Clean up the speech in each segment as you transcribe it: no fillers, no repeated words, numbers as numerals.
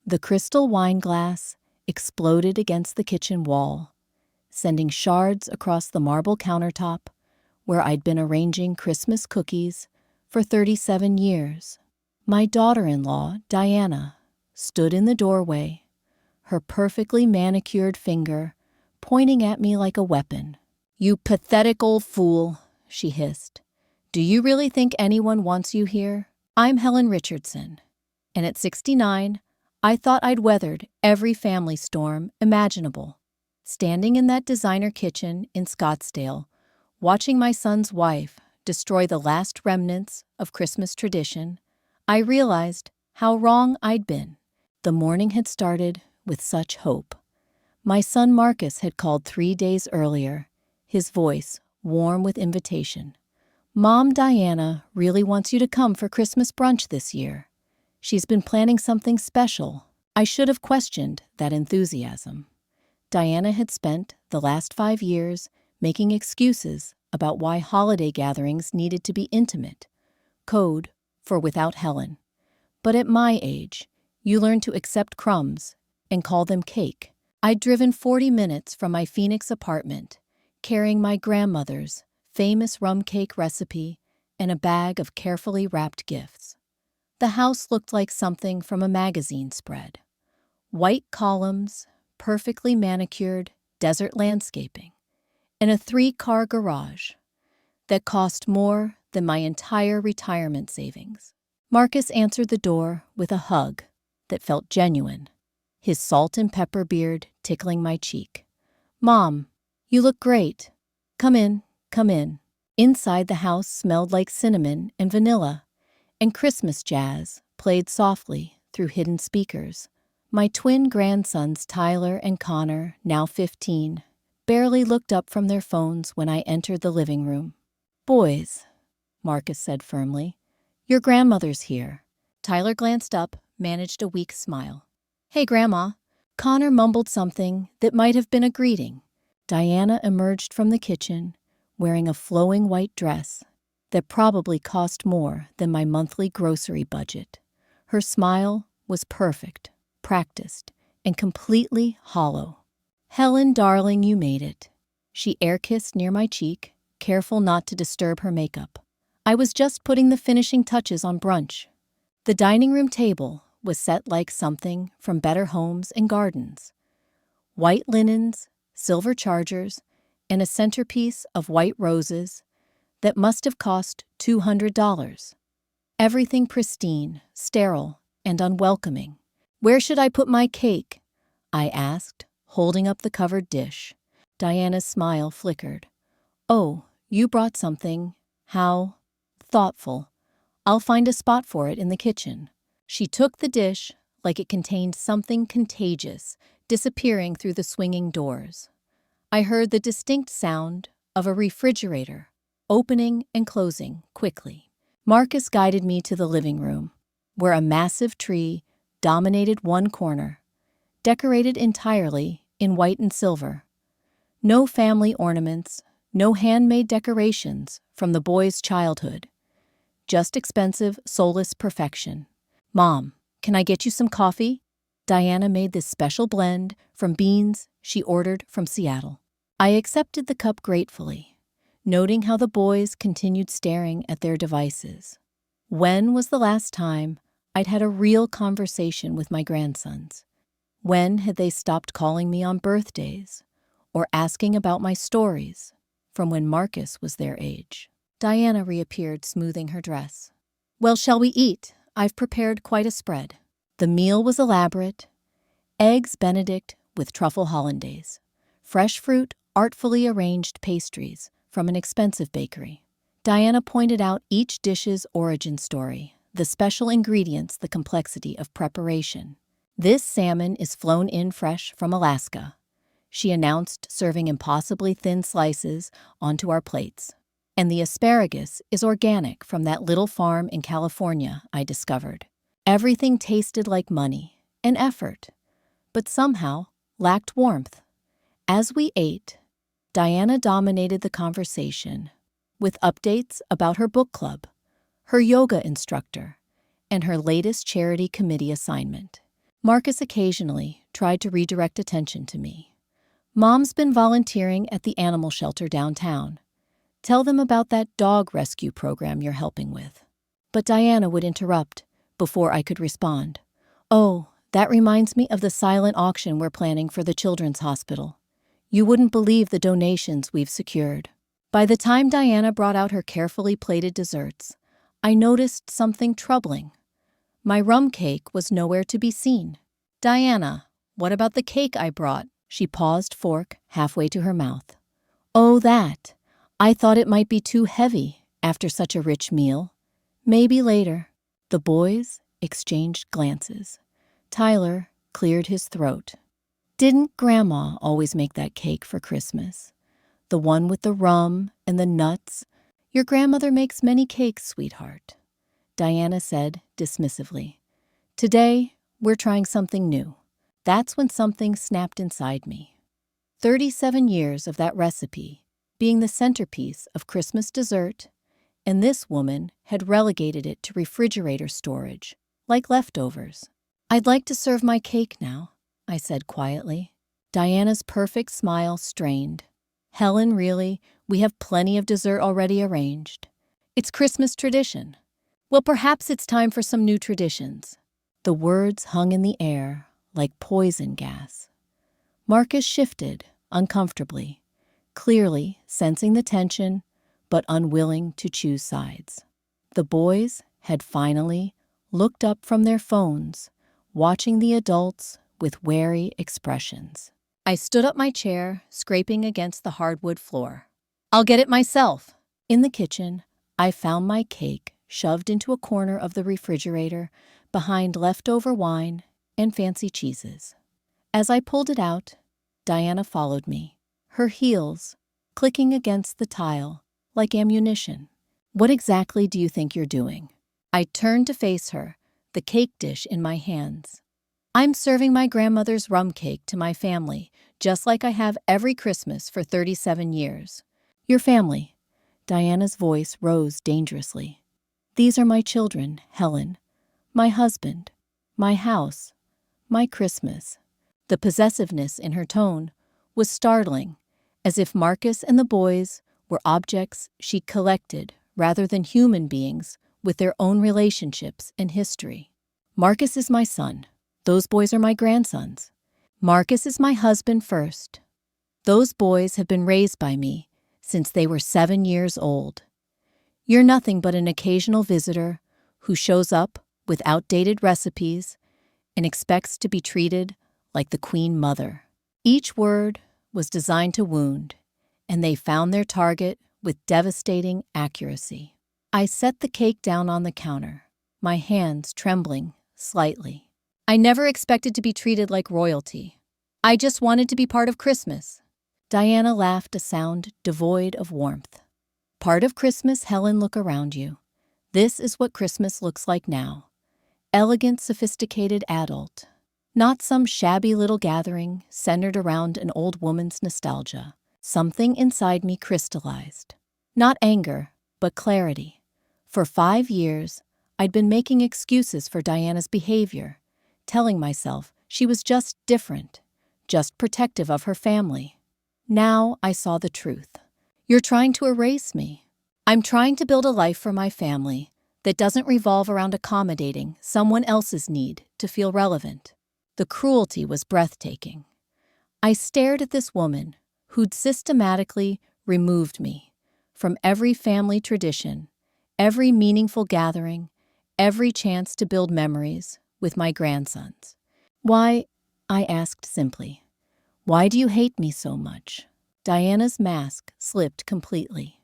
The crystal wine glass exploded against the kitchen wall, sending shards across the marble countertop where I'd been arranging Christmas cookies for 37 years. My daughter-in-law, Diana, stood in the doorway, her perfectly manicured finger pointing at me like a weapon. "You pathetic old fool," she hissed. "Do you really think anyone wants you here? I'm Helen Richardson, and at 69, I thought I'd weathered every family storm imaginable." Standing in that designer kitchen in Scottsdale, watching my son's wife destroy the last remnants of Christmas tradition, I realized how wrong I'd been. The morning had started with such hope. My son Marcus had called 3 days earlier, his voice warm with invitation. "Mom Diana really wants you to come for Christmas brunch this year. She's been planning something special." I should have questioned that enthusiasm. Diana had spent the last 5 years making excuses about why holiday gatherings needed to be intimate, code for without Helen. But at my age, you learn to accept crumbs and call them cake. I'd driven 40 minutes from my Phoenix apartment, carrying my grandmother's famous rum cake recipe and a bag of carefully wrapped gifts. The house looked like something from a magazine spread. White columns, perfectly manicured desert landscaping, and a 3-car garage that cost more than my entire retirement savings. Marcus answered the door with a hug that felt genuine, his salt and pepper beard tickling my cheek. "Mom, you look great. Come in, come in." Inside, the house smelled like cinnamon and vanilla, and Christmas jazz played softly through hidden speakers. My twin grandsons, Tyler and Connor, now 15, barely looked up from their phones when I entered the living room. "Boys," Marcus said firmly, "your grandmother's here." Tyler glanced up, managed a weak smile. "Hey, Grandma." Connor mumbled something that might have been a greeting. Diana emerged from the kitchen, wearing a flowing white dress that probably cost more than my monthly grocery budget. Her smile was perfect, practiced, and completely hollow. "Helen, darling, you made it." She air-kissed near my cheek, careful not to disturb her makeup. "I was just putting the finishing touches on brunch." The dining room table was set like something from Better Homes and Gardens. White linens, silver chargers, and a centerpiece of white roses that must have cost $200. Everything pristine, sterile, and unwelcoming. "Where should I put my cake?" I asked, holding up the covered dish. Diana's smile flickered. "Oh, you brought something. How thoughtful. I'll find a spot for it in the kitchen." She took the dish like it contained something contagious, disappearing through the swinging doors. I heard the distinct sound of a refrigerator opening and closing quickly. Marcus guided me to the living room, where a massive tree dominated one corner, decorated entirely in white and silver. No family ornaments, no handmade decorations from the boys' childhood. Just expensive, soulless perfection. "Mom, can I get you some coffee?" Diana made this special blend from beans she ordered from Seattle. I accepted the cup gratefully, noting how the boys continued staring at their devices. When was the last time I'd had a real conversation with my grandsons? When had they stopped calling me on birthdays or asking about my stories from when Marcus was their age? Diana reappeared, smoothing her dress. "Well, shall we eat? I've prepared quite a spread." The meal was elaborate. Eggs Benedict with truffle hollandaise. Fresh fruit, artfully arranged pastries from an expensive bakery. Diana pointed out each dish's origin story, the special ingredients, the complexity of preparation. "This salmon is flown in fresh from Alaska," she announced, serving impossibly thin slices onto our plates. "And the asparagus is organic from that little farm in California I discovered." Everything tasted like money and effort, but somehow lacked warmth. As we ate, Diana dominated the conversation with updates about her book club, her yoga instructor, and her latest charity committee assignment. Marcus occasionally tried to redirect attention to me. Mom's been volunteering at the animal shelter downtown. Tell them about that dog rescue program you're helping with. But Diana would interrupt before I could respond. Oh, that reminds me of the silent auction we're planning for the children's hospital. You wouldn't believe the donations we've secured. By the time Diana brought out her carefully plated desserts, I noticed something troubling. My rum cake was nowhere to be seen. Diana, what about the cake I brought? She paused, fork halfway to her mouth. Oh, that. I thought it might be too heavy after such a rich meal. Maybe later. The boys exchanged glances. Tyler cleared his throat. Didn't Grandma always make that cake for Christmas? The one with the rum and the nuts? Your grandmother makes many cakes, sweetheart, Diana said dismissively. Today, we're trying something new. That's when something snapped inside me. 37 years of that recipe being the centerpiece of Christmas dessert, and this woman had relegated it to refrigerator storage, like leftovers. I'd like to serve my cake now, I said quietly. Diana's perfect smile strained. Helen, really? We have plenty of dessert already arranged. It's Christmas tradition. Well, perhaps it's time for some new traditions. The words hung in the air like poison gas. Marcus shifted uncomfortably, clearly sensing the tension, but unwilling to choose sides. The boys had finally looked up from their phones, watching the adults with wary expressions. I stood up my chair, scraping against the hardwood floor. I'll get it myself. In the kitchen, I found my cake shoved into a corner of the refrigerator behind leftover wine and fancy cheeses. As I pulled it out, Diana followed me, her heels clicking against the tile like ammunition. What exactly do you think you're doing? I turned to face her, the cake dish in my hands. I'm serving my grandmother's rum cake to my family, just like I have every Christmas for 37 years. Your family. Diana's voice rose dangerously. These are my children, Helen, my husband, my house, my Christmas. The possessiveness in her tone was startling, as if Marcus and the boys were objects she collected rather than human beings with their own relationships and history. Marcus is my son. Those boys are my grandsons. Marcus is my husband first. Those boys have been raised by me since they were 7 years old. You're nothing but an occasional visitor who shows up with outdated recipes and expects to be treated like the Queen Mother. Each word was designed to wound, and they found their target with devastating accuracy. I set the cake down on the counter, my hands trembling slightly. I never expected to be treated like royalty. I just wanted to be part of Christmas. Diana laughed, a sound devoid of warmth. Part of Christmas, Helen, look around you. This is what Christmas looks like now. Elegant, sophisticated adult. Not some shabby little gathering centered around an old woman's nostalgia. Something inside me crystallized. Not anger, but clarity. For 5 years, I'd been making excuses for Diana's behavior, telling myself she was just different, just protective of her family. Now I saw the truth. You're trying to erase me. I'm trying to build a life for my family that doesn't revolve around accommodating someone else's need to feel relevant. The cruelty was breathtaking. I stared at this woman who'd systematically removed me from every family tradition, every meaningful gathering, every chance to build memories with my grandsons. Why, I asked simply, why do you hate me so much? Diana's mask slipped completely.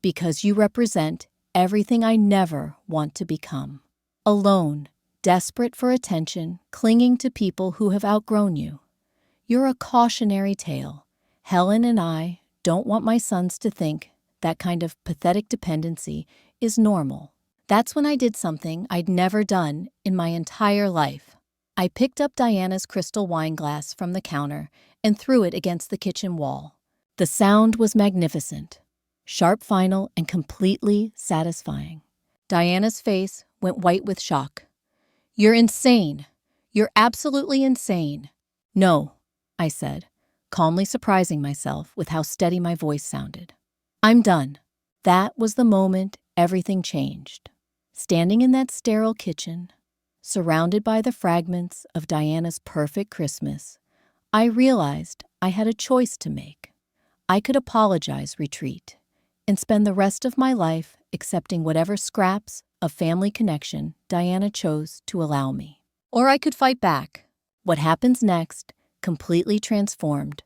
Because you represent everything I never want to become. Alone, desperate for attention, clinging to people who have outgrown you. You're a cautionary tale. Helen and I don't want my sons to think that kind of pathetic dependency is normal. That's when I did something I'd never done in my entire life. I picked up Diana's crystal wine glass from the counter and threw it against the kitchen wall. The sound was magnificent, sharp, final, and completely satisfying. Diana's face went white with shock. You're insane. You're absolutely insane." "No," I said, calmly surprising myself with how steady my voice sounded. "I'm done." That was the moment everything changed. Standing in that sterile kitchen, surrounded by the fragments of Diana's perfect Christmas, I realized I had a choice to make. I could apologize, retreat, and spend the rest of my life accepting whatever scraps of family connection Diana chose to allow me. Or I could fight back. What happens next completely transformed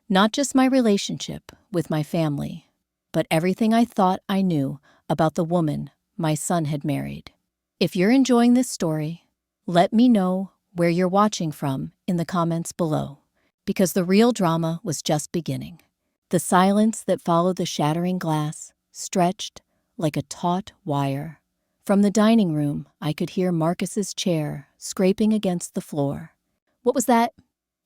not just my relationship with my family, but everything I thought I knew about the woman my son had married. If you're enjoying this story, let me know where you're watching from in the comments below, because the real drama was just beginning. The silence that followed the shattering glass stretched like a taut wire. From the dining room, I could hear Marcus's chair scraping against the floor. "What was that?"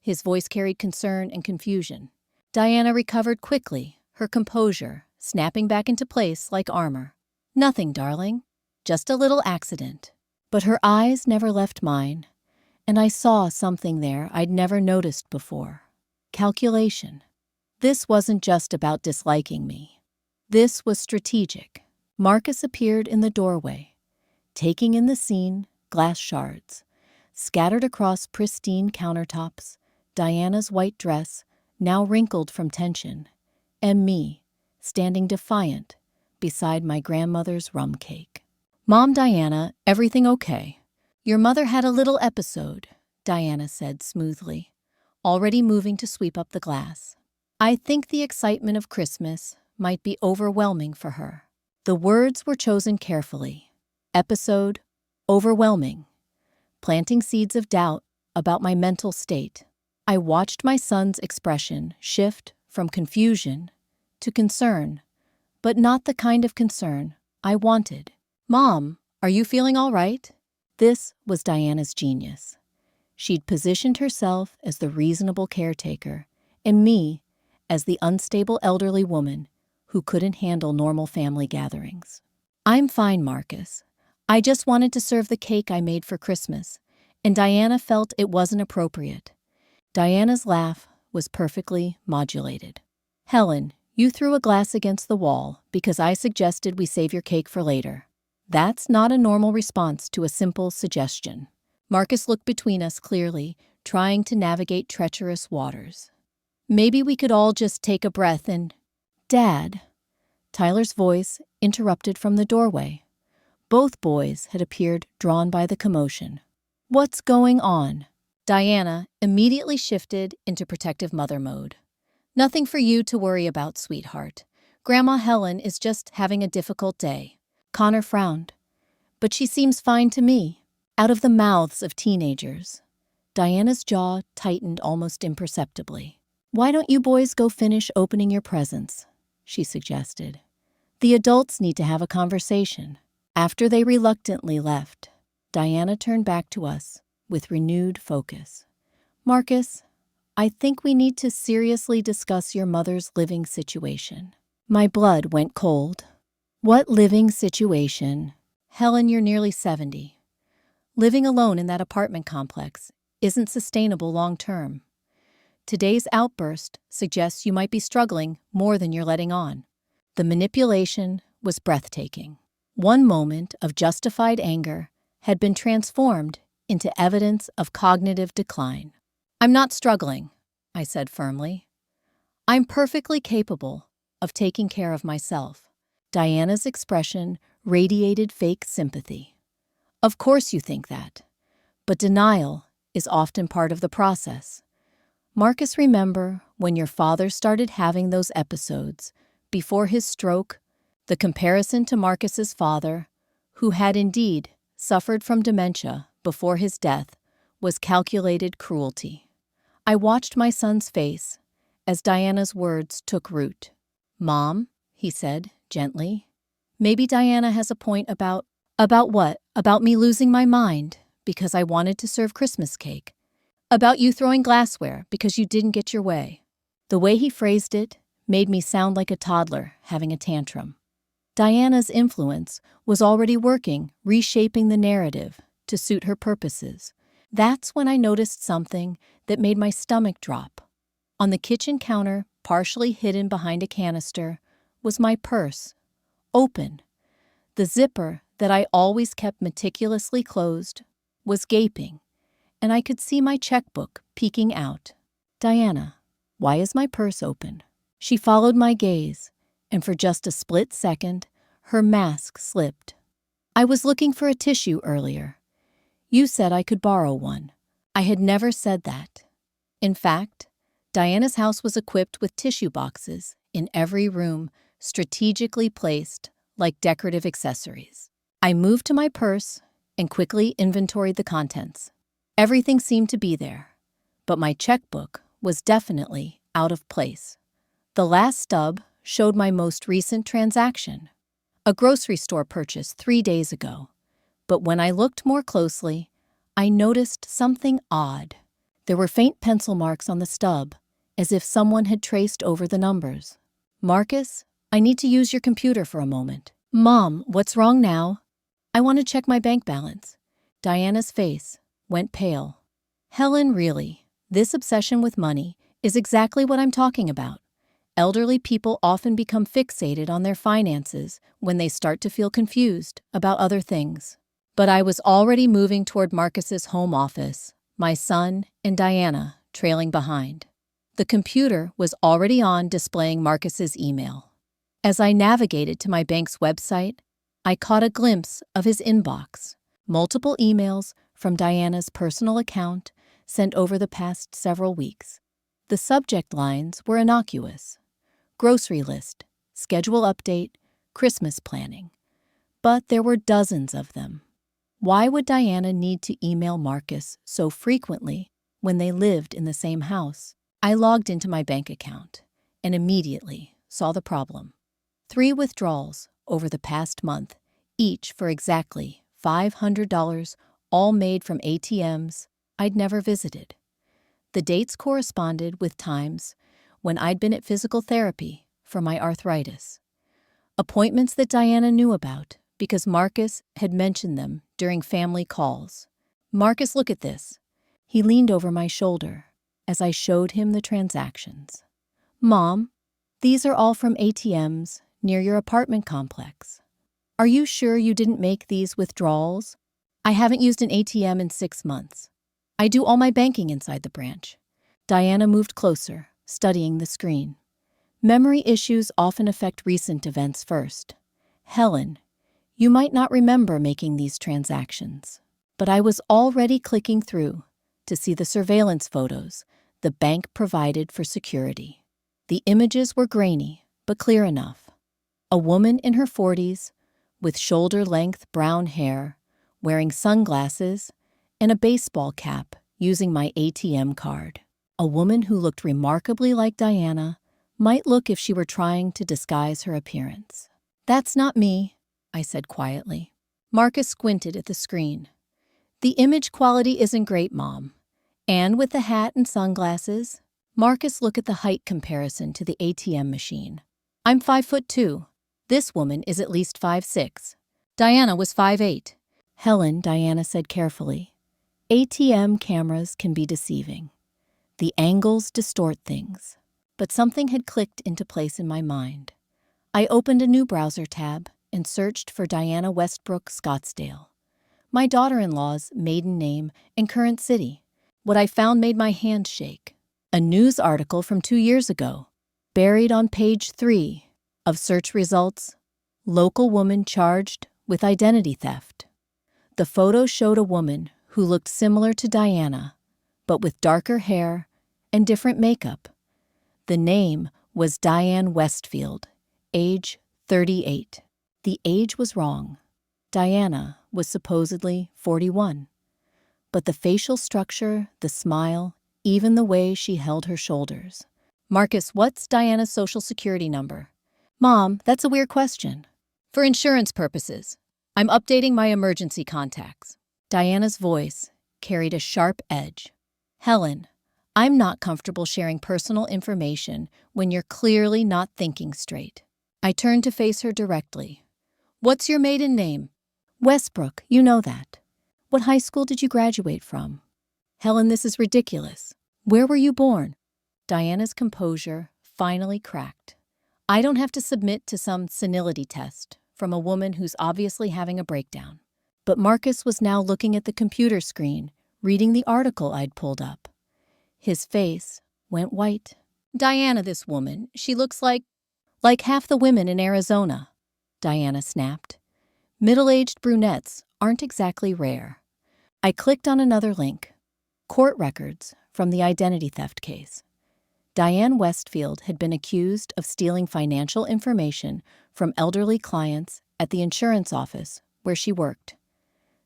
His voice carried concern and confusion. Diana recovered quickly, her composure snapping back into place like armor. "Nothing, darling. Just a little accident." But her eyes never left mine, and I saw something there I'd never noticed before. Calculation. This wasn't just about disliking me. This was strategic. Marcus appeared in the doorway, taking in the scene, glass shards scattered across pristine countertops, Diana's white dress, now wrinkled from tension, and me, standing defiant beside my grandmother's rum cake. "Mom, Diana, everything okay? Your mother had a little episode," Diana said smoothly, already moving to sweep up the glass. "I think the excitement of Christmas might be overwhelming for her." The words were chosen carefully. Episode, overwhelming, planting seeds of doubt about my mental state. I watched my son's expression shift from confusion to concern, but not the kind of concern I wanted. "Mom, are you feeling all right?" This was Diana's genius. She'd positioned herself as the reasonable caretaker, and me as the unstable elderly woman who couldn't handle normal family gatherings. "I'm fine, Marcus. I just wanted to serve the cake I made for Christmas, and Diana felt it wasn't appropriate." Diana's laugh was perfectly modulated. "Helen, you threw a glass against the wall because I suggested we save your cake for later. That's not a normal response to a simple suggestion." Marcus looked between us clearly, trying to navigate treacherous waters. "Maybe we could all just take a breath and—" "Dad," Tyler's voice interrupted from the doorway. Both boys had appeared, drawn by the commotion. "What's going on?" Diana immediately shifted into protective mother mode. "Nothing for you to worry about, sweetheart. Grandma Helen is just having a difficult day." Connor frowned. "But she seems fine to me." Out of the mouths of teenagers, Diana's jaw tightened almost imperceptibly. "Why don't you boys go finish opening your presents?" she suggested. "The adults need to have a conversation." After they reluctantly left, Diana turned back to us with renewed focus. "Marcus, I think we need to seriously discuss your mother's living situation." My blood went cold. "What living situation?" "Helen, you're nearly 70. Living alone in that apartment complex isn't sustainable long term. Today's outburst suggests you might be struggling more than you're letting on." The manipulation was breathtaking. One moment of justified anger had been transformed into evidence of cognitive decline. "I'm not struggling," I said firmly. "I'm perfectly capable of taking care of myself." Diana's expression radiated fake sympathy. "Of course you think that, but denial is often part of the process. Marcus, remember when your father started having those episodes before his stroke? The comparison to Marcus's father, who had indeed suffered from dementia before his death, was calculated cruelty." I watched my son's face as Diana's words took root. "Mom," he said gently, "maybe Diana has a point about—" "About what? About me losing my mind because I wanted to serve Christmas cake? About you throwing glassware because you didn't get your way?" The way he phrased it made me sound like a toddler having a tantrum. Diana's influence was already working, reshaping the narrative to suit her purposes, That's when I noticed something that made my stomach drop. On the kitchen counter, partially hidden behind a canister, was my purse, open. The zipper that I always kept meticulously closed was gaping, and I could see my checkbook peeking out. "Diana, why is my purse open?" She followed my gaze, and for just a split second, her mask slipped. "I was looking for a tissue earlier. You said I could borrow one." I had never said that. In fact, Diana's house was equipped with tissue boxes in every room, strategically placed like decorative accessories. I moved to my purse and quickly inventoried the contents. Everything seemed to be there, but my checkbook was definitely out of place. The last stub showed my most recent transaction, a grocery store purchase 3 days ago. But when I looked more closely, I noticed something odd. There were faint pencil marks on the stub, as if someone had traced over the numbers. "Marcus, I need to use your computer for a moment." "Mom, what's wrong now?" "I want to check my bank balance." Diana's face went pale. "Helen, really, this obsession with money is exactly what I'm talking about. Elderly people often become fixated on their finances when they start to feel confused about other things." But I was already moving toward Marcus's home office, my son and Diana trailing behind. The computer was already on, displaying Marcus's email. As I navigated to my bank's website, I caught a glimpse of his inbox. Multiple emails from Diana's personal account sent over the past several weeks. The subject lines were innocuous: grocery list, schedule update, Christmas planning. But there were dozens of them. Why would Diana need to email Marcus so frequently when they lived in the same house? I logged into my bank account and immediately saw the problem. 3 withdrawals over the past month, each for exactly $500, all made from ATMs I'd never visited. The dates corresponded with times when I'd been at physical therapy for my arthritis. Appointments that Diana knew about because Marcus had mentioned them during family calls. "Marcus, look at this." He leaned over my shoulder as I showed him the transactions. "Mom, these are all from ATMs near your apartment complex. Are you sure you didn't make these withdrawals?" "I haven't used an ATM in 6 months. I do all my banking inside the branch." Diana moved closer, studying the screen. "Memory issues often affect recent events first. Helen, you might not remember making these transactions." But I was already clicking through to see the surveillance photos the bank provided for security. The images were grainy, but clear enough. A woman in her 40s, with shoulder-length brown hair, wearing sunglasses and a baseball cap, using my ATM card. A woman who looked remarkably like Diana might look if she were trying to disguise her appearance. "That's not me," I said quietly. Marcus squinted at the screen. "The image quality isn't great, Mom. And with the hat and sunglasses." Marcus looked at the height comparison to the ATM machine. "I'm 5'2". This woman is at least 5'6". Diana was 5'8". "Helen," Diana said carefully, "ATM cameras can be deceiving. The angles distort things." But something had clicked into place in my mind. I opened a new browser tab and searched for Diana Westbrook Scottsdale, my daughter-in-law's maiden name and current city. What I found made my hand shake. A news article from 2 years ago, buried on page 3 of search results: local woman charged with identity theft. The photo showed a woman who looked similar to Diana, but with darker hair and different makeup. The name was Diane Westfield, age 38. The age was wrong. Diana was supposedly 41. But the facial structure, the smile, even the way she held her shoulders. "Marcus, what's Diana's social security number?" "Mom, that's a weird question." "For insurance purposes, I'm updating my emergency contacts." Diana's voice carried a sharp edge. "Helen, I'm not comfortable sharing personal information when you're clearly not thinking straight." I turned to face her directly. "What's your maiden name?" "Westbrook, you know that." "What high school did you graduate from?" Helen, this is ridiculous. Where were you born? Diana's composure finally cracked. I don't have to submit to some senility test from a woman who's obviously having a breakdown. But Marcus was now looking at the computer screen, reading the article I'd pulled up. His face went white. Diana, this woman, she looks like half the women in Arizona, Diana snapped. Middle-aged brunettes aren't exactly rare. I clicked on another link. Court records from the identity theft case. Diane Westfield had been accused of stealing financial information from elderly clients at the insurance office where she worked.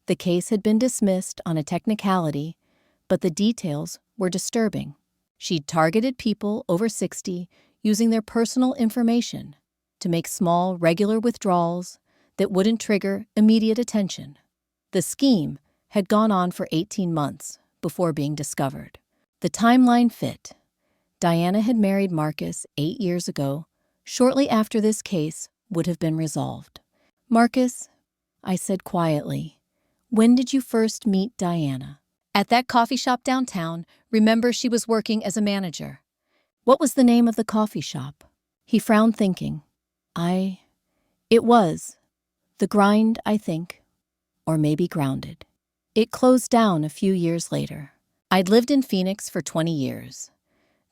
The case had been dismissed on a technicality, but the details were disturbing. She'd targeted people over 60 using their personal information to make small, regular withdrawals that wouldn't trigger immediate attention. The scheme had gone on for 18 months before being discovered. The timeline fit. Diana had married Marcus 8 years ago, shortly after this case would have been resolved. Marcus, I said quietly, when did you first meet Diana? At that coffee shop downtown. Remember, she was working as a manager. What was the name of the coffee shop? He frowned, thinking. It was The Grind, I think. Or maybe Grounded. It closed down a few years later. I'd lived in Phoenix for 20 years.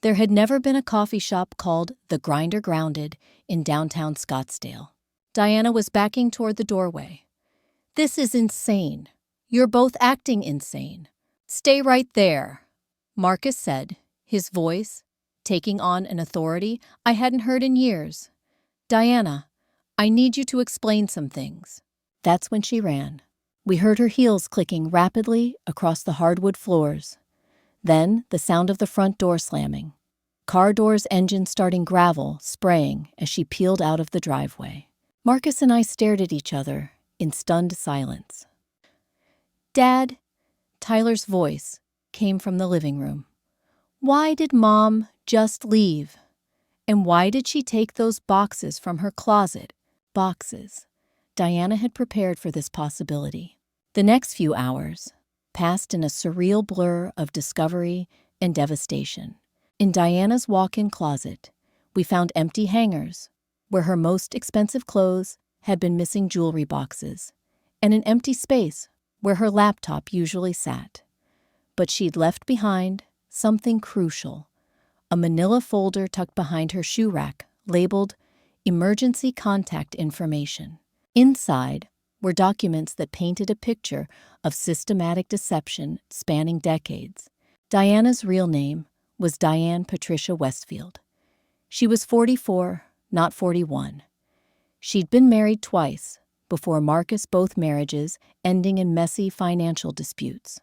There had never been a coffee shop called The Grind or Grounded in downtown Scottsdale. Diana was backing toward the doorway. This is insane. You're both acting insane. Stay right there, Marcus said, his voice taking on an authority I hadn't heard in years. Diana, I need you to explain some things. That's when she ran. We heard her heels clicking rapidly across the hardwood floors. Then the sound of the front door slamming. Car door's engine starting, gravel spraying as she peeled out of the driveway. Marcus and I stared at each other in stunned silence. Dad, Tyler's voice came from the living room. Why did Mom just leave? And why did she take those boxes from her closet? Boxes. Diana had prepared for this possibility. The next few hours passed in a surreal blur of discovery and devastation. In Diana's walk-in closet, we found empty hangers where her most expensive clothes had been missing jewelry boxes, and an empty space where her laptop usually sat. But she'd left behind something crucial, a manila folder tucked behind her shoe rack labeled Emergency Contact Information. Inside were documents that painted a picture of systematic deception spanning decades. Diana's real name was Diane Patricia Westfield. She was 44, not 41. She'd been married twice before Marcus, both marriages ending in messy financial disputes.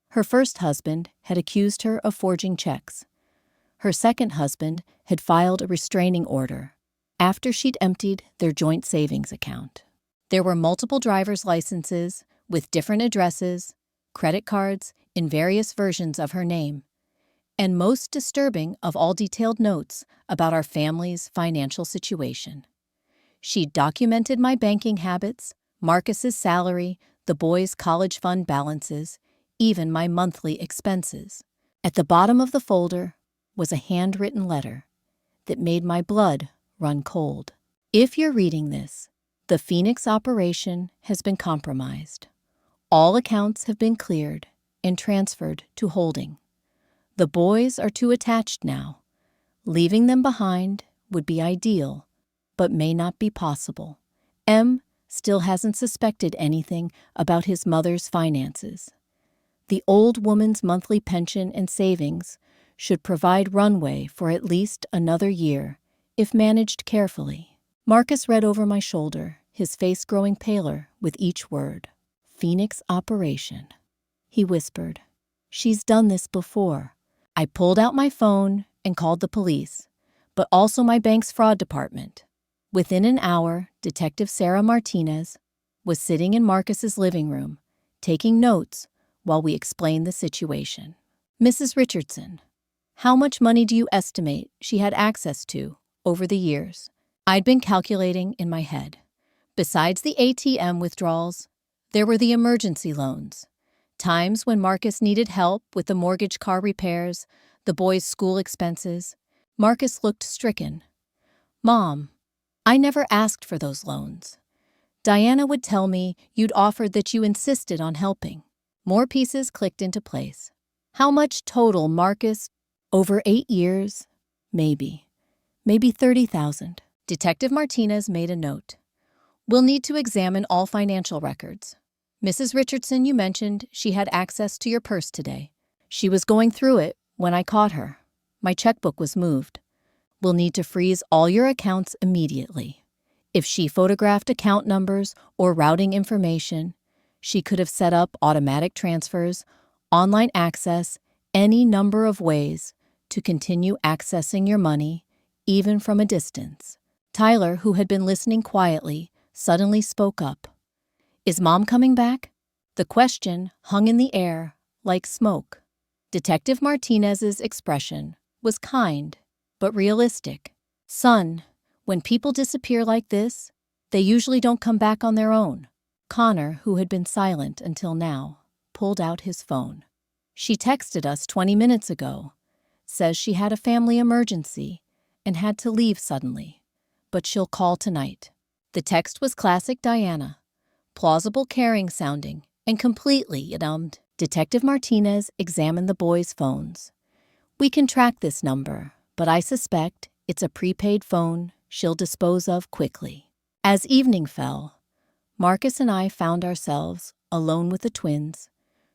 Her first husband had accused her of forging checks. Her second husband had filed a restraining order after she'd emptied their joint savings account. There were multiple driver's licenses with different addresses, credit cards in various versions of her name, and most disturbing of all, detailed notes about our family's financial situation. She'd documented my banking habits, Marcus's salary, the boys' college fund balances, even my monthly expenses. At the bottom of the folder was a handwritten letter that made my blood run cold. If you're reading this, the Phoenix operation has been compromised. All accounts have been cleared and transferred to holding. The boys are too attached now. Leaving them behind would be ideal, but may not be possible. M still hasn't suspected anything about his mother's finances. The old woman's monthly pension and savings should provide runway for at least another year, if managed carefully. Marcus read over my shoulder, his face growing paler with each word. Phoenix operation. He whispered, "She's done this before." I pulled out my phone and called the police, but also my bank's fraud department. Within an hour, Detective Sarah Martinez was sitting in Marcus's living room, taking notes while we explained the situation. "Mrs. Richardson, how much money do you estimate she had access to over the years?" I'd been calculating in my head. Besides the ATM withdrawals, there were the emergency loans. Times when Marcus needed help with the mortgage car repairs, the boys' school expenses. Marcus looked stricken. "Mom, I never asked for those loans. Diana would tell me you'd offered that you insisted on helping." More pieces clicked into place. How much total, Marcus? Over 8 years? Maybe 30,000. Detective Martinez made a note. "We'll need to examine all financial records. Mrs. Richardson, you mentioned she had access to your purse today. She was going through it when I caught her. My checkbook was moved. We'll need to freeze all your accounts immediately. If she photographed account numbers or routing information, she could have set up automatic transfers, online access, any number of ways to continue accessing your money, even from a distance." Tyler, who had been listening quietly, suddenly spoke up. "Is Mom coming back?" The question hung in the air like smoke. Detective Martinez's expression was kind, but realistic. "Son, when people disappear like this, they usually don't come back on their own." Connor, who had been silent until now, pulled out his phone. "She texted us 20 minutes ago. Says she had a family emergency and had to leave suddenly, but she'll call tonight." The text was classic Diana, plausible, caring sounding, and completely numbed. Detective Martinez examined the boys' phones. "We can track this number, but I suspect it's a prepaid phone she'll dispose of quickly." As evening fell, Marcus and I found ourselves alone with the twins,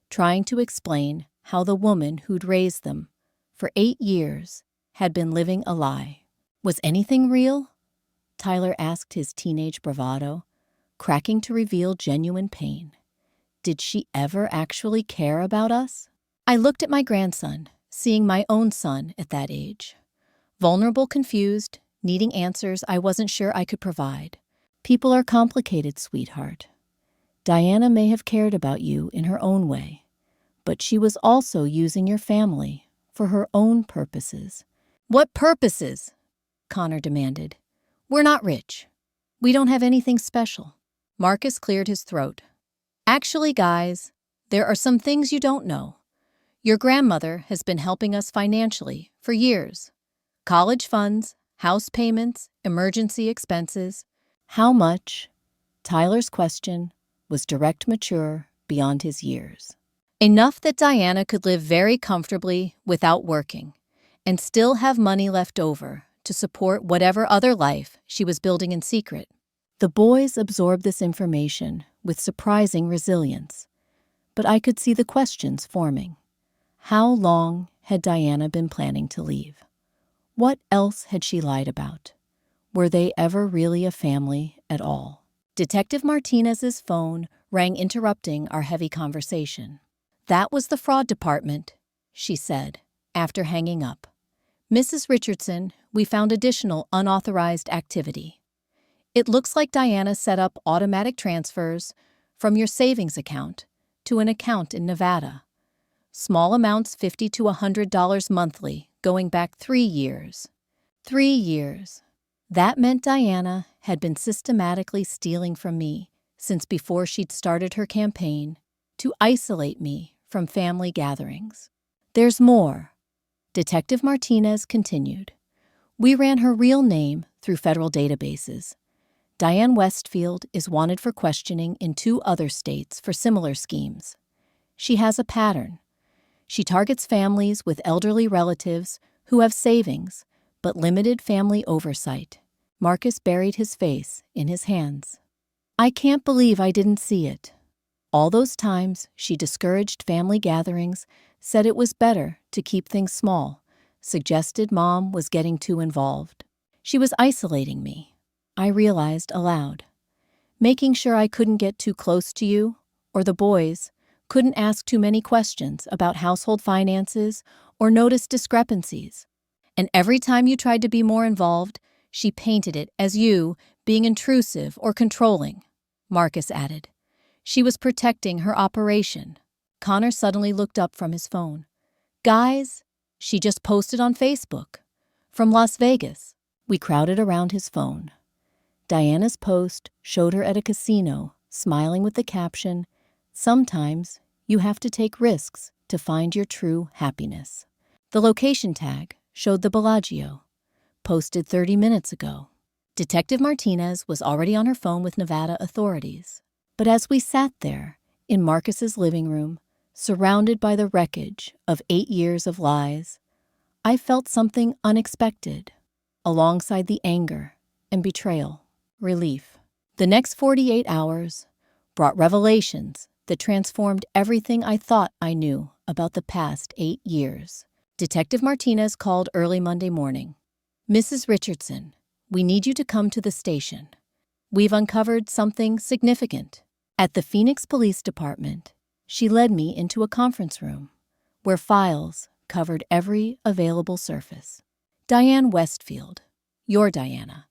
trying to explain how the woman who'd raised them for 8 years had been living a lie. "Was anything real?" Tyler asked his teenage bravado, cracking to reveal genuine pain. "Did she ever actually care about us?" I looked at my grandson, seeing my own son at that age. Vulnerable, confused, needing answers I wasn't sure I could provide. "People are complicated, sweetheart. Diana may have cared about you in her own way, but she was also using your family for her own purposes." "What purposes?" Connor demanded. "We're not rich. We don't have anything special." Marcus cleared his throat. "Actually, guys, there are some things you don't know. Your grandmother has been helping us financially for years. College funds, house payments, emergency expenses." "How much?" Tyler's question was direct, mature, beyond his years. "Enough that Diana could live very comfortably without working, and still have money left over to support whatever other life she was building in secret." The boys absorbed this information with surprising resilience, but I could see the questions forming. How long had Diana been planning to leave? What else had she lied about? Were they ever really a family at all? Detective Martinez's phone rang, interrupting our heavy conversation. "That was the fraud department," she said, after hanging up. "Mrs. Richardson, we found additional unauthorized activity. It looks like Diana set up automatic transfers from your savings account to an account in Nevada. Small amounts, $50 to $100 monthly, going back 3 years. 3 years. That meant Diana had been systematically stealing from me since before she'd started her campaign to isolate me from family gatherings." "There's more," Detective Martinez continued. "We ran her real name through federal databases. Diane Westfield is wanted for questioning in 2 other states for similar schemes. She has a pattern. She targets families with elderly relatives who have savings but limited family oversight." Marcus buried his face in his hands. "I can't believe I didn't see it. All those times she discouraged family gatherings, said it was better to keep things small, suggested Mom was getting too involved. She was isolating me," I realized aloud. "Making sure I couldn't get too close to you, or the boys, couldn't ask too many questions about household finances or notice discrepancies. And every time you tried to be more involved, she painted it as you being intrusive or controlling," Marcus added. "She was protecting her operation." Connor suddenly looked up from his phone. "Guys, she just posted on Facebook. From Las Vegas." We crowded around his phone. Diana's post showed her at a casino, smiling with the caption, "Sometimes You have to take risks to find your true happiness. The location tag showed the Bellagio, posted 30 minutes ago. Detective Martinez was already on her phone with Nevada authorities. But as we sat there, in Marcus's living room, surrounded by the wreckage of 8 years of lies, I felt something unexpected, alongside the anger and betrayal, relief. The next 48 hours brought revelations that transformed everything I thought I knew about the past 8 years. Detective Martinez called early Monday morning. "Mrs. Richardson, we need you to come to the station. We've uncovered something significant." At the Phoenix Police Department, she led me into a conference room where files covered every available surface. Diane Westfield, your Diana,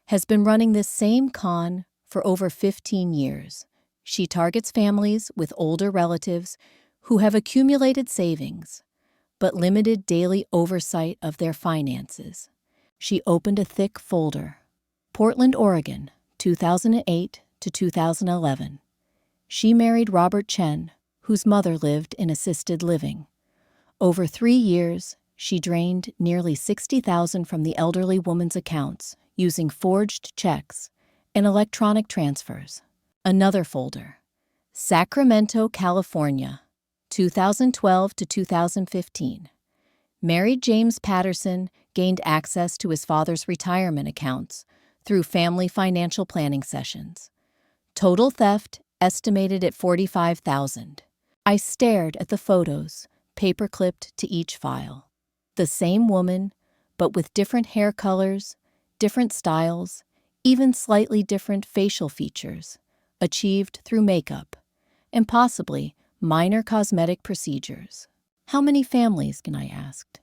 has been running this same con for over 15 years. She targets families with older relatives who have accumulated savings but limited daily oversight of their finances. She opened a thick folder. Portland, Oregon, 2008 to 2011. She married Robert Chen, whose mother lived in assisted living. Over 3 years, she drained nearly $60,000 from the elderly woman's accounts using forged checks and electronic transfers. Another folder. Sacramento, California, 2012 to 2015. Married James Patterson gained access to his father's retirement accounts through family financial planning sessions. Total theft estimated at $45,000. I stared at the photos, paper-clipped to each file. The same woman, but with different hair colors, different styles, even slightly different facial features, achieved through makeup, and possibly minor cosmetic procedures. "How many families?" I asked.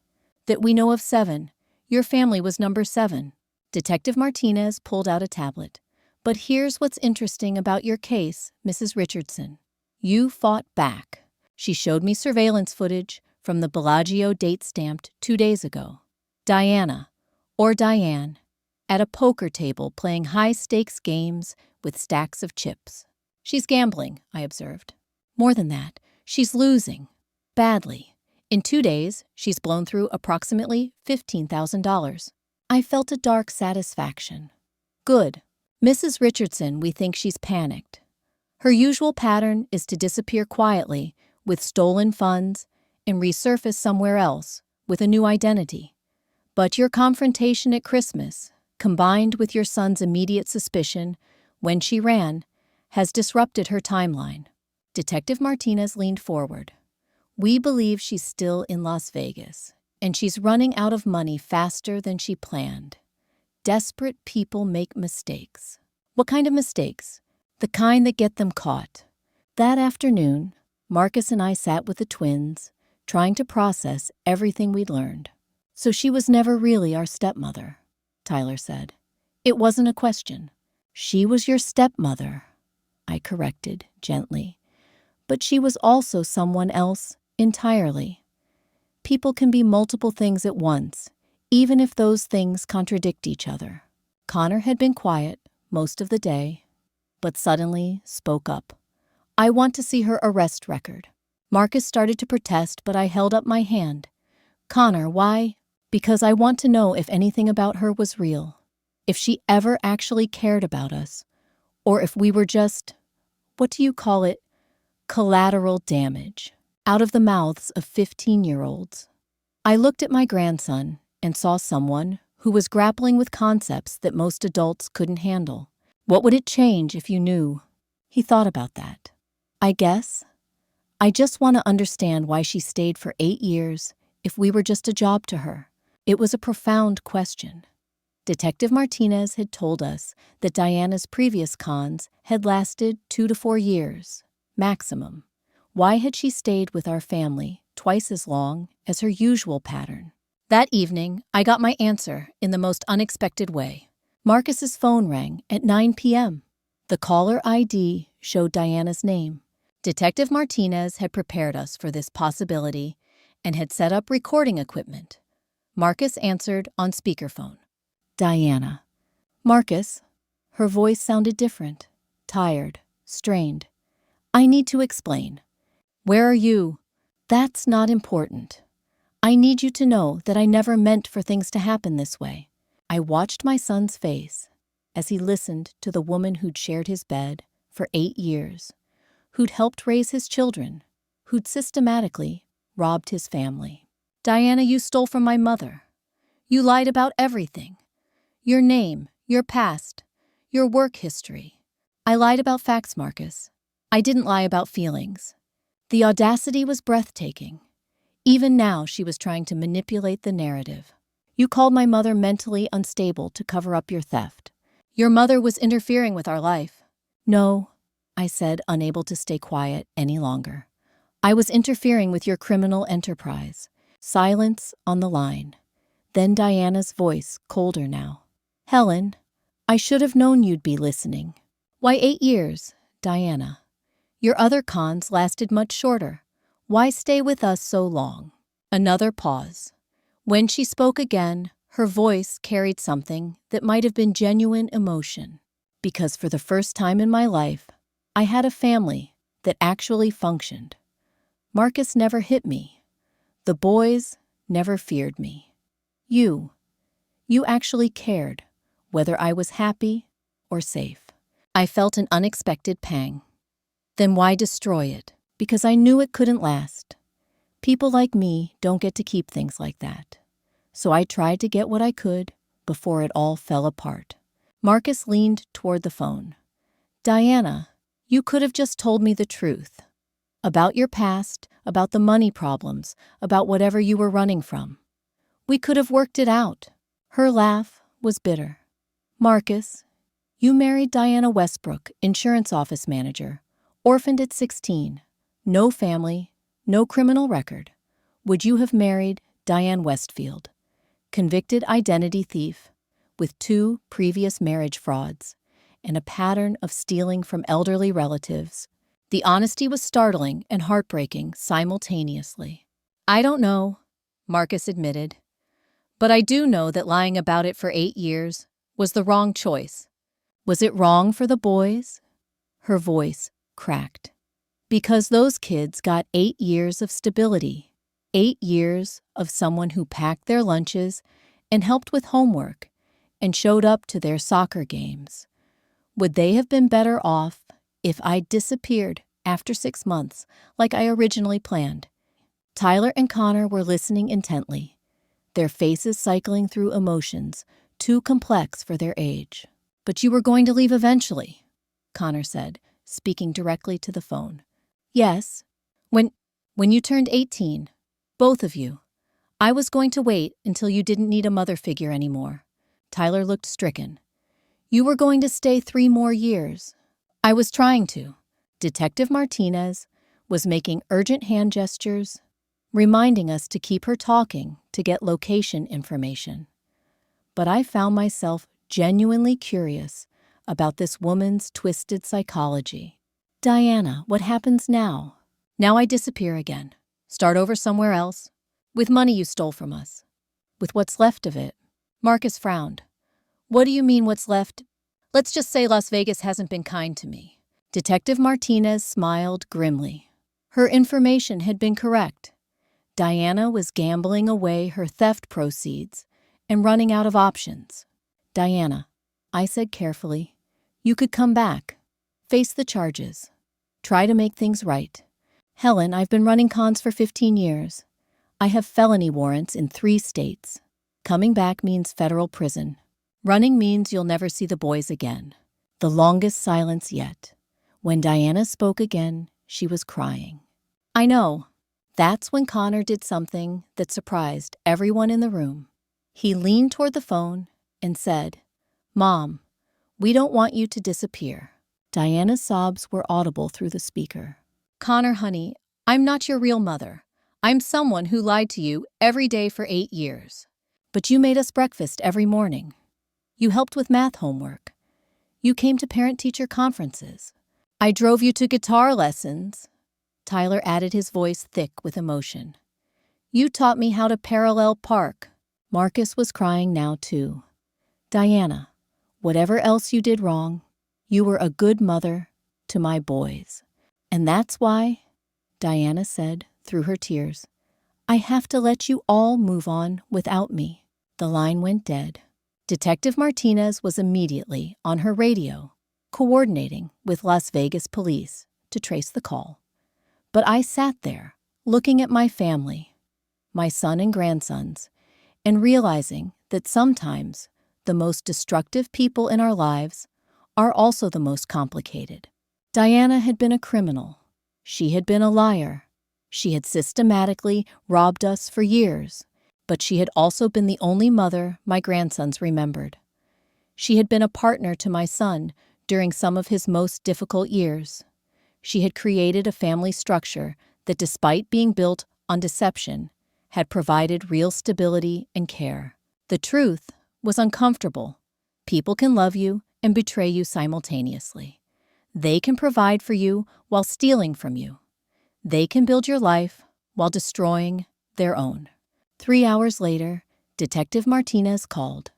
"That we know of 7. Your family was number 7. Detective Martinez pulled out a tablet. "But here's what's interesting about your case, Mrs. Richardson. You fought back." She showed me surveillance footage from the Bellagio date stamped 2 days ago. Diana, or Diane, at a poker table playing high-stakes games with stacks of chips. "She's gambling," I observed. "More than that, she's losing. Badly. In 2 days, she's blown through approximately $15,000. I felt a dark satisfaction. Good. Mrs. Richardson, we think she's panicked. Her usual pattern is to disappear quietly with stolen funds and resurface somewhere else with a new identity. But your confrontation at Christmas, combined with your son's immediate suspicion when she ran, has disrupted her timeline." Detective Martinez leaned forward. "We believe she's still in Las Vegas, and she's running out of money faster than she planned. Desperate people make mistakes." "What kind of mistakes?" "The kind that get them caught." That afternoon, Marcus and I sat with the twins, trying to process everything we'd learned. "So she was never really our stepmother," Tyler said. "It wasn't a question." "She was your stepmother," I corrected gently. "But she was also someone else entirely. People can be multiple things at once, even if those things contradict each other." Connor had been quiet most of the day, but suddenly spoke up. "I want to see her arrest record." Marcus started to protest, but I held up my hand. "Connor, why?" "Because I want to know if anything about her was real. If she ever actually cared about us. Or if we were just, what do you call it, collateral damage, out of the mouths of 15-year-olds. I looked at my grandson and saw someone who was grappling with concepts that most adults couldn't handle. What would it change if you knew? He thought about that. "I guess I just want to understand why she stayed for 8 years if we were just a job to her." It was a profound question. Detective Martinez had told us that Diana's previous cons had lasted 2 to 4 years, maximum. Why had she stayed with our family twice as long as her usual pattern? That evening, I got my answer in the most unexpected way. Marcus's phone rang at 9 p.m. The caller ID showed Diana's name. Detective Martinez had prepared us for this possibility and had set up recording equipment. Marcus answered on speakerphone. "Diana." "Marcus." Her voice sounded different, tired, strained. "I need to explain. Where are you? That's not important. I need you to know that I never meant for things to happen this way. I watched my son's face as he listened to the woman who'd shared his bed for 8 years, who'd helped raise his children, who'd systematically robbed his family. Diana, you stole from my mother. You lied about everything. Your name, your past, your work history. I lied about facts, Marcus. I didn't lie about feelings. The audacity was breathtaking. Even now, she was trying to manipulate the narrative. You called my mother mentally unstable to cover up your theft. Your mother was interfering with our life. No, I said, unable to stay quiet any longer. I was interfering with your criminal enterprise. Silence on the line. Then Diana's voice, colder now. Helen, I should have known you'd be listening. Why 8 years, Diana? Your other cons lasted much shorter. Why stay with us so long? Another pause. When she spoke again, her voice carried something that might have been genuine emotion. Because for the first time in my life, I had a family that actually functioned. Marcus never hit me. The boys never feared me. You actually cared, whether I was happy or safe. I felt an unexpected pang. Then why destroy it? Because I knew it couldn't last. People like me don't get to keep things like that. So I tried to get what I could before it all fell apart. Marcus leaned toward the phone. Diana, you could have just told me the truth. About your past, about the money problems, about whatever you were running from. We could have worked it out. Her laugh was bitter. Marcus, you married Diana Westbrook, insurance office manager, orphaned at 16, no family, no criminal record. Would you have married Diane Westfield, convicted identity thief, with 2 previous marriage frauds, and a pattern of stealing from elderly relatives? The honesty was startling and heartbreaking simultaneously. I don't know, Marcus admitted, but I do know that lying about it for 8 years was the wrong choice. Was it wrong for the boys? Her voice cracked. Because those kids got 8 years of stability, 8 years of someone who packed their lunches and helped with homework and showed up to their soccer games. Would they have been better off if I disappeared after 6 months like I originally planned? Tyler and Connor were listening intently, their faces cycling through emotions too complex for their age. But you were going to leave eventually, Connor said, speaking directly to the phone. Yes, when you turned 18, both of you. I was going to wait until you didn't need a mother figure anymore. Tyler looked stricken. You were going to stay 3 more years. I was trying to. Detective Martinez was making urgent hand gestures, reminding us to keep her talking to get location information. But I found myself genuinely curious about this woman's twisted psychology. Diana, what happens now? Now I disappear again. Start over somewhere else. With money you stole from us. With what's left of it. Marcus frowned. What do you mean what's left? Let's just say Las Vegas hasn't been kind to me. Detective Martinez smiled grimly. Her information had been correct. Diana was gambling away her theft proceeds and running out of options. Diana, I said carefully, you could come back. Face the charges. Try to make things right. Helen, I've been running cons for 15 years. I have felony warrants in 3 states. Coming back means federal prison. Running means you'll never see the boys again. The longest silence yet. When Diana spoke again, she was crying. I know. That's when Connor did something that surprised everyone in the room. He leaned toward the phone and said, Mom, we don't want you to disappear. Diana's sobs were audible through the speaker. Connor, honey, I'm not your real mother. I'm someone who lied to you every day for 8 years. But you made us breakfast every morning. You helped with math homework. You came to parent-teacher conferences. I drove you to guitar lessons. Tyler added, his voice thick with emotion. You taught me how to parallel park. Marcus was crying now too. Diana, whatever else you did wrong, you were a good mother to my boys. And that's why, Diana said through her tears. "I have to let you all move on without me." The line went dead. Detective Martinez was immediately on her radio, coordinating with Las Vegas police to trace the call. But I sat there, looking at my family, my son and grandsons, and realizing that sometimes the most destructive people in our lives are also the most complicated. Diana had been a criminal. She had been a liar. She had systematically robbed us for years, but she had also been the only mother my grandsons remembered. She had been a partner to my son during some of his most difficult years. She had created a family structure that, despite being built on deception, had provided real stability and care. The truth was uncomfortable. People can love you and betray you simultaneously. They can provide for you while stealing from you. They can build your life while destroying their own. 3 hours later, Detective Martinez called.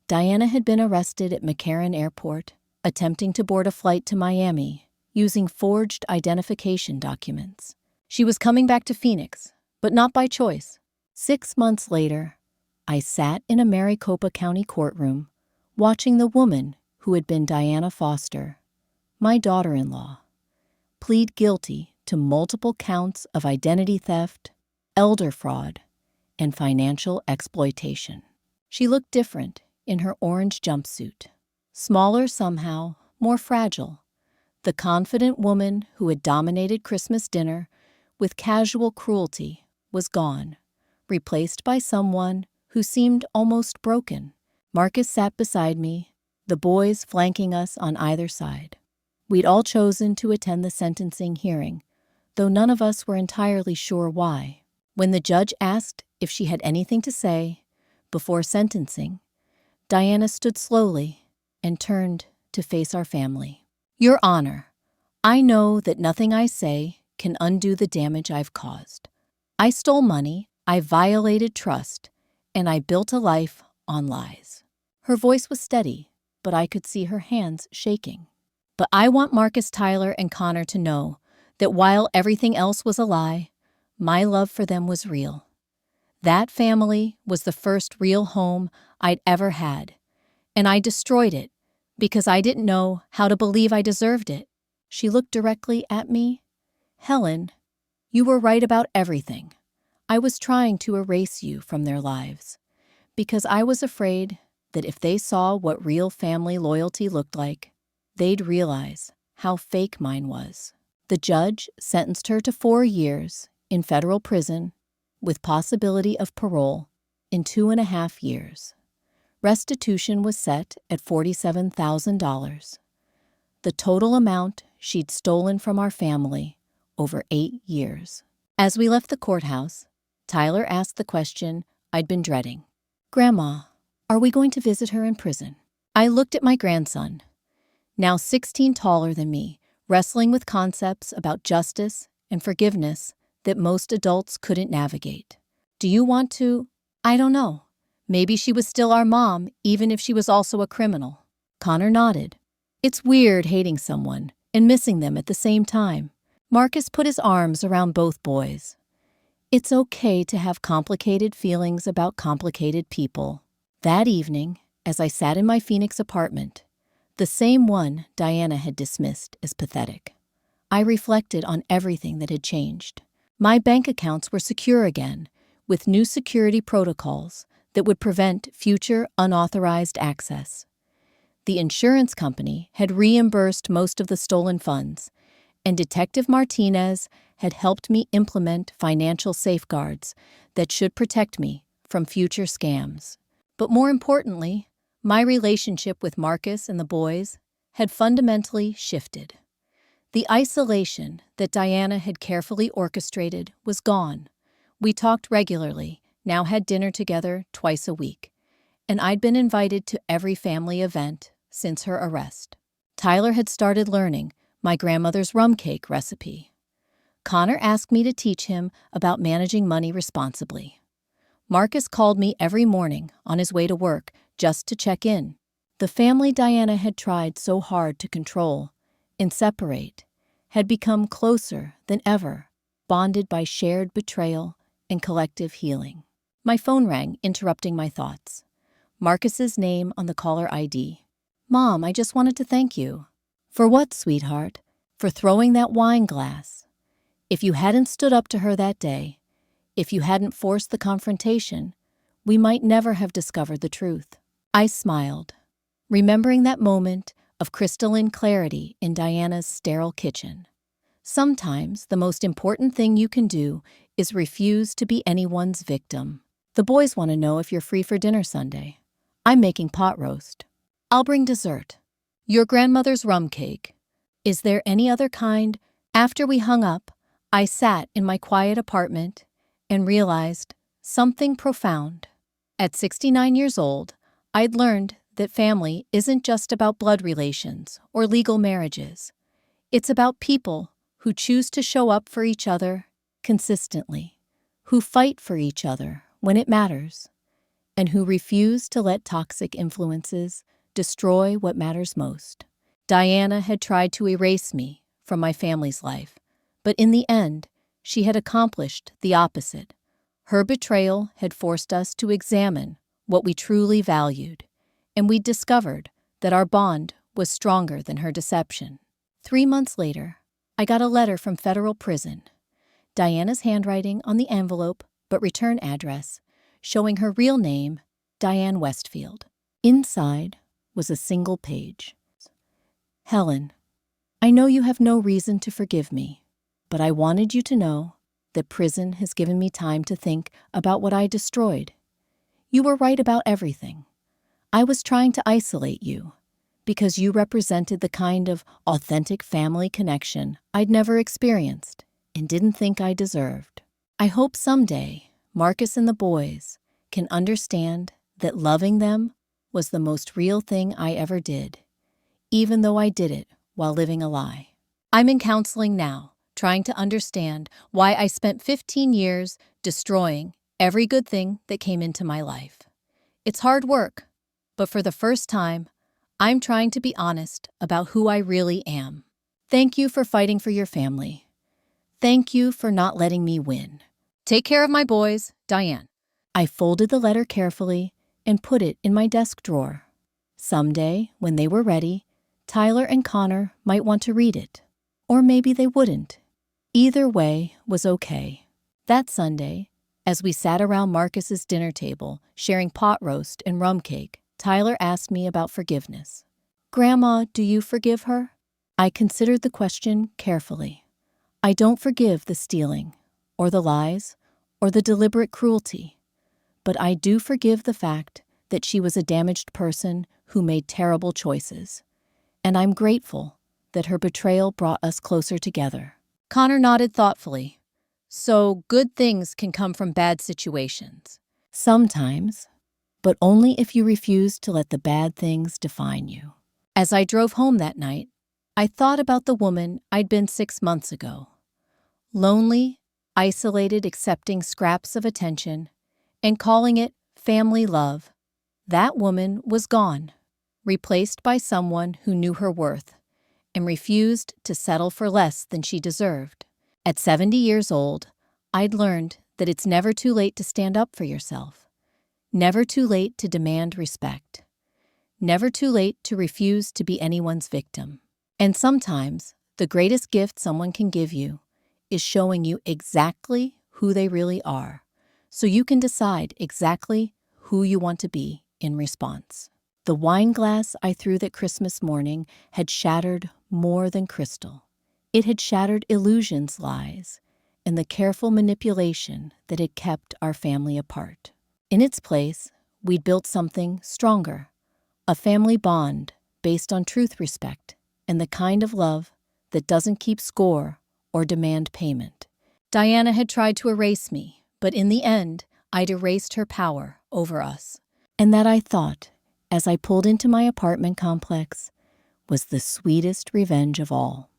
Diana had been arrested at McCarran Airport, attempting to board a flight to Miami using forged identification documents. She was coming back to Phoenix, but not by choice. 6 months later, I sat in a Maricopa County courtroom watching the woman who had been Diana Foster, my daughter-in-law, plead guilty to multiple counts of identity theft, elder fraud, and financial exploitation. She looked different in her orange jumpsuit, smaller somehow, more fragile. The confident woman who had dominated Christmas dinner with casual cruelty was gone, replaced by someone who seemed almost broken. Marcus sat beside me, the boys flanking us on either side. We'd all chosen to attend the sentencing hearing, though none of us were entirely sure why. When the judge asked if she had anything to say before sentencing, Diana stood slowly and turned to face our family. "Your Honor, I know that nothing I say can undo the damage I've caused. I stole money, I violated trust, and I built a life on lies." Her voice was steady, but I could see her hands shaking. "But I want Marcus, Tyler, and Connor to know that while everything else was a lie, my love for them was real. That family was the first real home I'd ever had, and I destroyed it because I didn't know how to believe I deserved it." She looked directly at me. "Helen, you were right about everything. I was trying to erase you from their lives because I was afraid that if they saw what real family loyalty looked like, they'd realize how fake mine was." The judge sentenced her to 4 years in federal prison with possibility of parole in 2.5 years. Restitution was set at $47,000, the total amount she'd stolen from our family over 8 years. As we left the courthouse, Tyler asked the question I'd been dreading. "Grandma, are we going to visit her in prison?" I looked at my grandson, now 16 taller than me, wrestling with concepts about justice and forgiveness that most adults couldn't navigate. "Do you want to?" "I don't know. Maybe she was still our mom, even if she was also a criminal." Connor nodded. "It's weird hating someone and missing them at the same time." Marcus put his arms around both boys. "It's okay to have complicated feelings about complicated people." That evening, as I sat in my Phoenix apartment, the same one Diana had dismissed as pathetic, I reflected on everything that had changed. My bank accounts were secure again, with new security protocols that would prevent future unauthorized access. The insurance company had reimbursed most of the stolen funds, and Detective Martinez had helped me implement financial safeguards that should protect me from future scams. But more importantly, my relationship with Marcus and the boys had fundamentally shifted. The isolation that Diana had carefully orchestrated was gone. We talked regularly, now had dinner together twice a week, and I'd been invited to every family event since her arrest. Tyler had started learning my grandmother's rum cake recipe. Connor asked me to teach him about managing money responsibly. Marcus called me every morning on his way to work just to check in. The family Diana had tried so hard to control and separate had become closer than ever. bonded by shared betrayal and collective healing. My phone rang, interrupting my thoughts. Marcus's name on the caller ID. "Mom, I just wanted to thank you." "For what, sweetheart?" "For throwing that wine glass. If you hadn't stood up to her that day, if you hadn't forced the confrontation, we might never have discovered the truth." I smiled, remembering that moment of crystalline clarity in Diana's sterile kitchen. Sometimes the most important thing you can do is refuse to be anyone's victim. "The boys want to know if you're free for dinner Sunday. I'm making pot roast. I'll bring dessert. Your grandmother's rum cake. Is there any other kind?" After we hung up, I sat in my quiet apartment and realized something profound. At 69 years old, I'd learned that family isn't just about blood relations or legal marriages. It's about people who choose to show up for each other consistently, who fight for each other when it matters, and who refuse to let toxic influences destroy what matters most. Diana had tried to erase me from my family's life, but in the end, she had accomplished the opposite. Her betrayal had forced us to examine what we truly valued, and we discovered that our bond was stronger than her deception. 3 months later, I got a letter from federal prison. Diana's handwriting on the envelope, but return address, showing her real name, Diane Westfield. Inside was a single page. "Helen, I know you have no reason to forgive me, but I wanted you to know that prison has given me time to think about what I destroyed. You were right about everything. I was trying to isolate you because you represented the kind of authentic family connection I'd never experienced and didn't think I deserved. I hope someday Marcus and the boys can understand that loving them was the most real thing I ever did, even though I did it while living a lie." I'm in counseling now, trying to understand why I spent 15 years destroying every good thing that came into my life. It's hard work, but for the first time, I'm trying to be honest about who I really am. Thank you for fighting for your family. Thank you for not letting me win. Take care of my boys, Diane. I folded the letter carefully and put it in my desk drawer. Someday, when they were ready, Tyler and Connor might want to read it. Or maybe they wouldn't. Either way was okay. That Sunday, as we sat around Marcus's dinner table, sharing pot roast and rum cake, Tyler asked me about forgiveness. "Grandma, do you forgive her?" I considered the question carefully. I don't forgive the stealing, or the lies, or the deliberate cruelty. But I do forgive the fact that she was a damaged person who made terrible choices. And I'm grateful that her betrayal brought us closer together. Connor nodded thoughtfully. "So good things can come from bad situations." "Sometimes, but only if you refuse to let the bad things define you." As I drove home that night, I thought about the woman I'd been 6 months ago. Lonely, isolated, accepting scraps of attention, and calling it family love. That woman was gone, replaced by someone who knew her worth and refused to settle for less than she deserved. At 70 years old, I'd learned that it's never too late to stand up for yourself, never too late to demand respect, never too late to refuse to be anyone's victim. And sometimes, the greatest gift someone can give you is showing you exactly who they really are, so you can decide exactly who you want to be in response. The wine glass I threw that Christmas morning had shattered more than crystal. It had shattered illusions, lies, and the careful manipulation that had kept our family apart. In its place, we'd built something stronger, a family bond based on truth, respect, and the kind of love that doesn't keep score or demand payment. Diana had tried to erase me, but in the end, I'd erased her power over us. And that, I thought, as I pulled into my apartment complex, was the sweetest revenge of all.